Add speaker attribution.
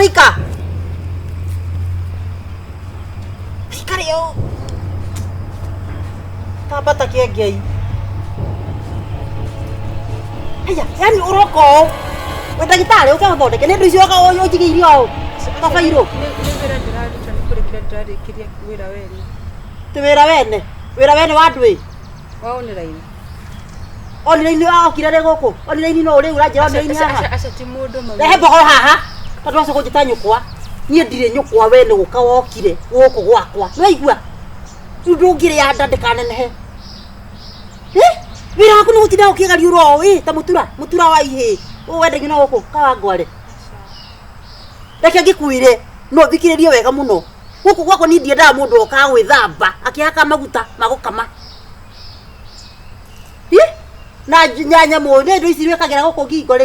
Speaker 1: hika. Hika leo. Tabata kiegei. Aya, yani uroko. Ndagitari ukathondeke nĩ ndũ icio ũnjigĩirio kabairũ. Ti wĩra wene wa andũ ĩ. Online okire rĩ gũkũ. Online no ũrĩ ũranjĩra online haha.
Speaker 2: Aca ti mũndũ mami.
Speaker 1: Rehe mbogo haha. Tondũ acio kũnjĩta nyũkwa. Niĩ ndirĩ nyũkwa we nĩ gũka wokire gũkũ gwakwa. Nĩ waigua? Rĩu ndũngĩrĩa nda ndĩkanenehe. Wĩra waku nĩ gũtinda ũkĩgariũrwo ĩ ta mũtura wa ihĩ. Wendagio na gũkũ Kawangware. Reke ngĩkwĩre no thikĩrĩrie wega mũno. Gũkũ gwakwa niĩ ndiendaga mũndũ okaga gwĩthamba akĩhaka maguta ma gũkama. Na nyanya mũndũ ici wĩkagĩra gũkũ ngingo rĩu.